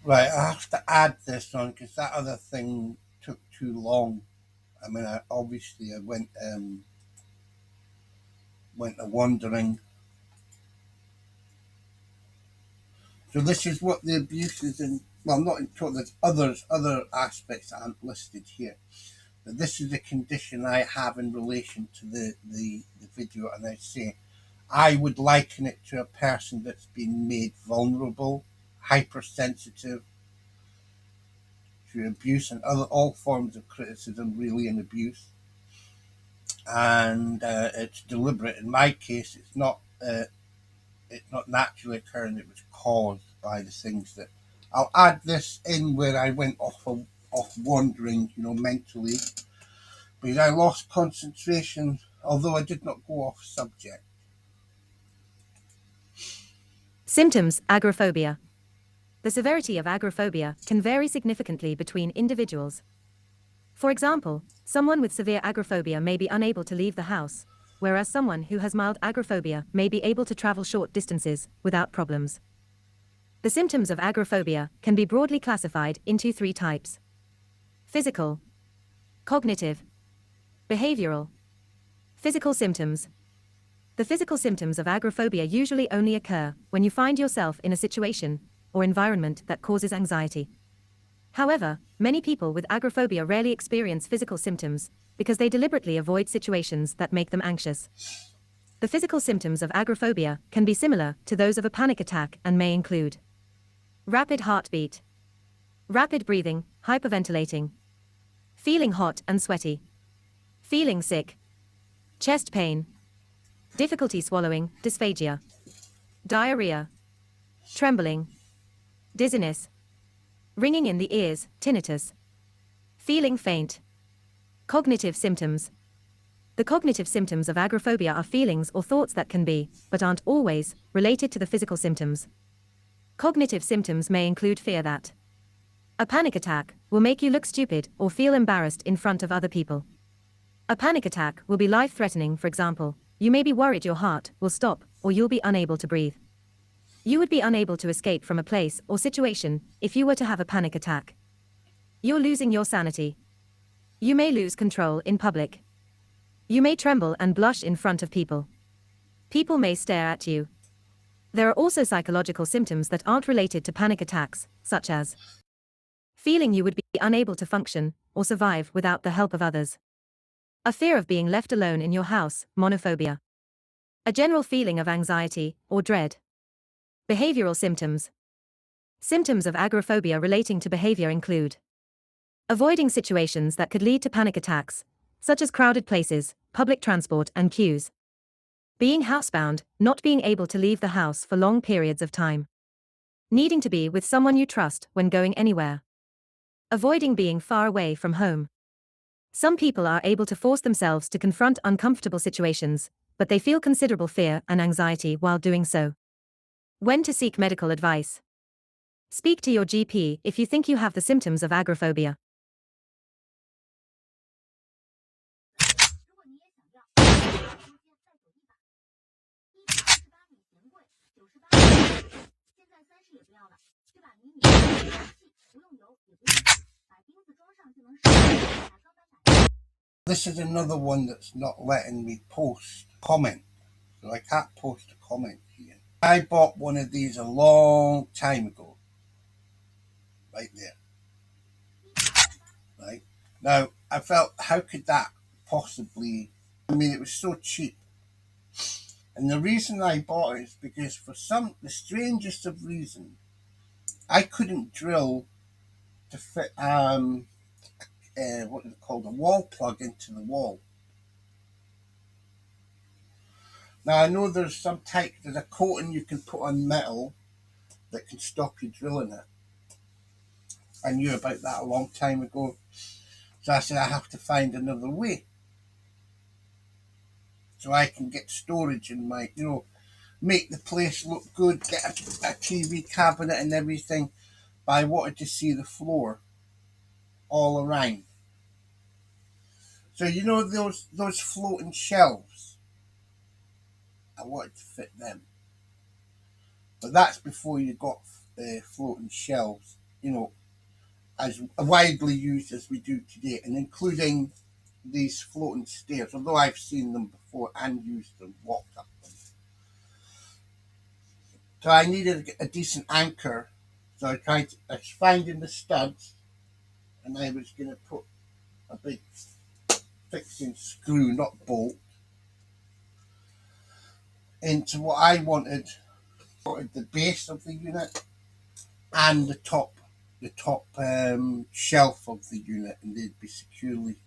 Right, I have to add this on because that other thing took too long. I mean, I went a wandering. So this is what the abuse is in. Well, not in total. There's other aspects that aren't listed here. But this is the condition I have in relation to the video, and I say I would liken it to a person that's been made vulnerable, hypersensitive to abuse and other all forms of criticism, really, and abuse. And it's deliberate. In my case, it's not naturally occurring. It was caused by the things that I'll add this in where I went off wandering, mentally, because I lost concentration, although I did not go off subject. Symptoms: agoraphobia. The severity of agoraphobia can vary significantly between individuals. For example, someone with severe agoraphobia may be unable to leave the house, whereas someone who has mild agoraphobia may be able to travel short distances without problems. The symptoms of agoraphobia can be broadly classified into 3 types: physical, cognitive, behavioral. Physical symptoms. The physical symptoms of agoraphobia usually only occur when you find yourself in a situation or environment that causes anxiety. However, many people with agoraphobia rarely experience physical symptoms because they deliberately avoid situations that make them anxious. The physical symptoms of agoraphobia can be similar to those of a panic attack and may include rapid heartbeat, rapid breathing, hyperventilating, feeling hot and sweaty, feeling sick, chest pain, difficulty swallowing, dysphagia, diarrhea, trembling, dizziness, ringing in the ears, tinnitus, feeling faint. Cognitive symptoms. The cognitive symptoms of agoraphobia are feelings or thoughts that can be, but aren't always, related to the physical symptoms. Cognitive symptoms may include fear that a panic attack will make you look stupid or feel embarrassed in front of other people. A panic attack will be life-threatening. For example, you may be worried your heart will stop or you'll be unable to breathe. You would be unable to escape from a place or situation if you were to have a panic attack. You're losing your sanity. You may lose control in public. You may tremble and blush in front of people. People may stare at you. There are also psychological symptoms that aren't related to panic attacks, such as feeling you would be unable to function or survive without the help of others. A fear of being left alone in your house, monophobia. A general feeling of anxiety or dread. Behavioral symptoms. Symptoms of agoraphobia relating to behavior include avoiding situations that could lead to panic attacks, such as crowded places, public transport and queues. Being housebound, not being able to leave the house for long periods of time. Needing to be with someone you trust when going anywhere. Avoiding being far away from home. Some people are able to force themselves to confront uncomfortable situations, but they feel considerable fear and anxiety while doing so. When to seek medical advice. Speak to your GP if you think you have the symptoms of agoraphobia. This is another one that's not letting me post comment, so I can't post a comment here. I bought one of these a long time ago, right there. Right now, I felt, how could that possibly? I mean, it was so cheap, and the reason I bought it is because for the strangest of reason, I couldn't drill to fit what is it called, a wall plug into the wall. Now I know there's a coating you can put on metal that can stop you drilling it. I knew about that a long time ago, so I said I have to find another way so I can get storage in my, make the place look good, get a TV cabinet and everything, but I wanted to see the floor all around. So you know those floating shelves, I wanted to fit them, but that's before you got floating shelves, as widely used as we do today, and including these floating stairs. Although I've seen them before and used them, walked up them. So I needed a decent anchor. So I was finding the studs, and I was going to put a big fixing screw, not bolt, into what I wanted. The base of the unit and the top shelf of the unit, and they'd be securely,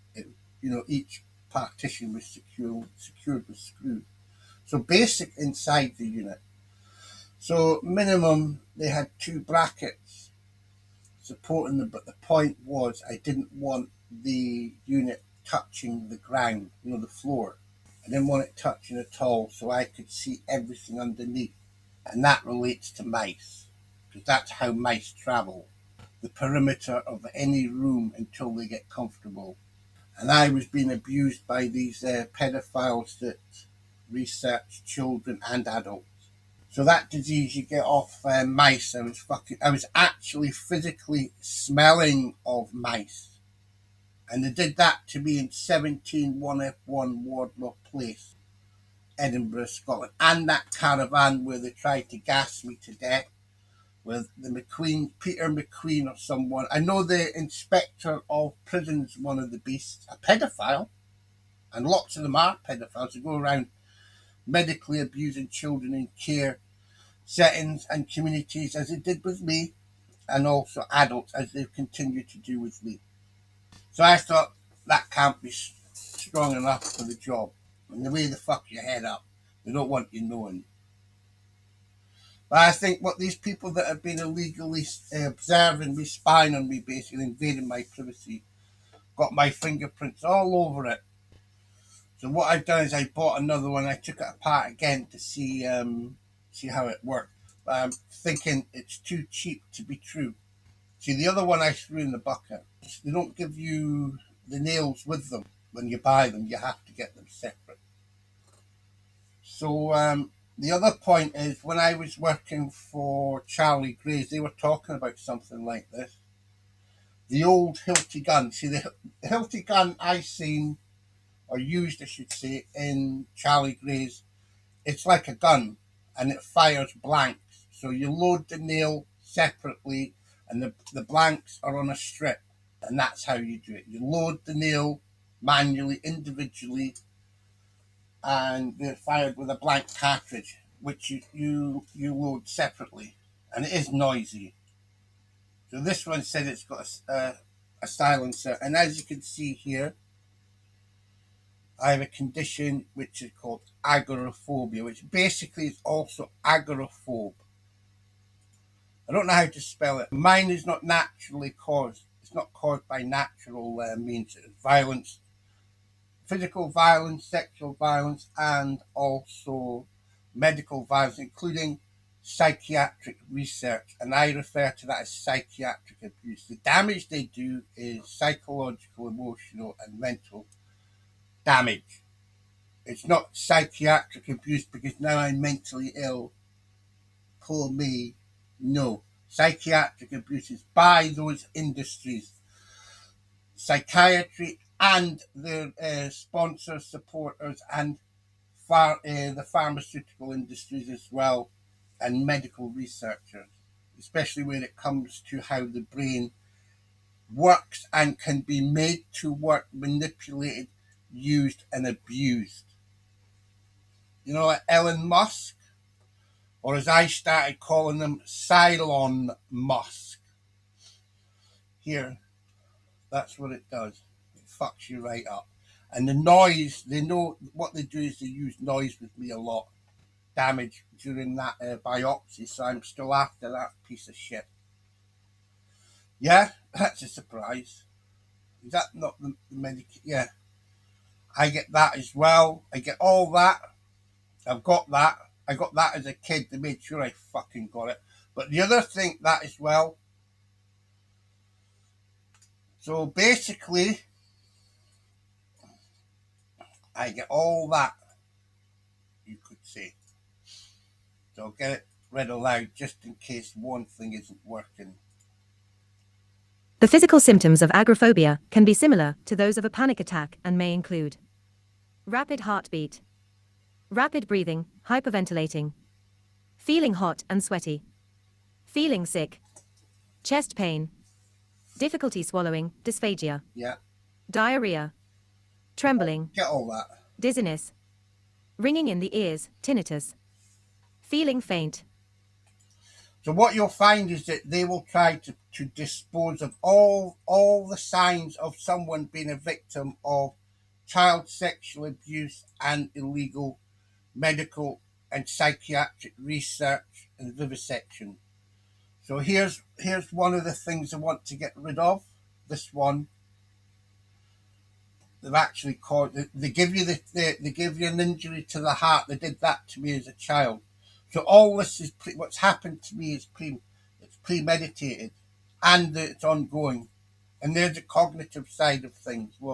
each partition was secured with screws. So basic inside the unit. So minimum, they had two brackets supporting them, but the point was I didn't want the unit touching the ground, the floor. I didn't want it touching at all, so I could see everything underneath. And that relates to mice, because that's how mice travel, the perimeter of any room until they get comfortable. And I was being abused by these pedophiles that research children and adults. So that disease you get off mice. I was actually physically smelling of mice. And they did that to me in 171F1 Wardlaw Place, Edinburgh, Scotland. And that caravan where they tried to gas me to death with Peter McQueen or someone. I know the inspector of prisons, one of the beasts, a pedophile. And lots of them are pedophiles who go around medically abusing children in care settings and communities, as it did with me, and also adults, as they've continued to do with me. So I thought that can't be strong enough for the job. And the way they fuck your head up, they don't want you knowing. But I think what these people that have been illegally observing me, spying on me, basically invading my privacy, got my fingerprints all over it. So what I've done is I bought another one. I took it apart again to see how it worked. But I'm thinking it's too cheap to be true. See, the other one I threw in the bucket. They don't give you the nails with them when you buy them. You have to get them separate. So the other point is when I was working for Charlie Gray's, they were talking about something like this. The old Hilti gun. See, the Hilti gun I seen, or used, I should say, in Charlie Gray's, it's like a gun and it fires blanks. So you load the nail separately and the blanks are on a strip. And that's how you do it. You load the nail manually, individually, and they're fired with a blank cartridge, which you load separately. And it is noisy. So this one said it's got a silencer. And as you can see here, I have a condition which is called Agarophobia, which basically is also agoraphobe. I don't know how to spell it. Mine is not naturally caused. It's not caused by natural means. It's violence, physical violence, sexual violence, and also medical violence, including psychiatric research. And I refer to that as psychiatric abuse. The damage they do is psychological, emotional, and mental damage. It's not psychiatric abuse because now I'm mentally ill. Poor me. No. Psychiatric abuse is by those industries, psychiatry and their sponsors, supporters, and the pharmaceutical industries as well, and medical researchers, especially when it comes to how the brain works and can be made to work, manipulated, used, and abused. Like Elon Musk, or as I started calling them, Cylon Musk. Here, that's what it does. It fucks you right up. And the noise, they know what they do is they use noise with me a lot. Damage during that biopsy, so I'm still after that piece of shit. Yeah, that's a surprise. Is that not the medication? Yeah. I get that as well. I get all that. I've got that. I got that as a kid. They made sure I fucking got it. But the other thing that as well. So basically, I get all that, you could say. So I'll get it read aloud just in case one thing isn't working. The physical symptoms of agoraphobia can be similar to those of a panic attack and may include rapid heartbeat, rapid breathing, hyperventilating, feeling hot and sweaty, feeling sick, chest pain, difficulty swallowing, dysphagia, Yeah, diarrhea, trembling, get all that. dizziness, ringing in the ears, tinnitus, feeling faint. So what you'll find is that they will try to dispose of all the signs of someone being a victim of child sexual abuse and illegal medical and psychiatric research and vivisection. So here's one of the things I want to get rid of. This one. They've actually called. They give you they give you an injury to the heart. They did that to me as a child. So all this is what's happened to me is it's premeditated, and it's ongoing. And there's the cognitive side of things. Look.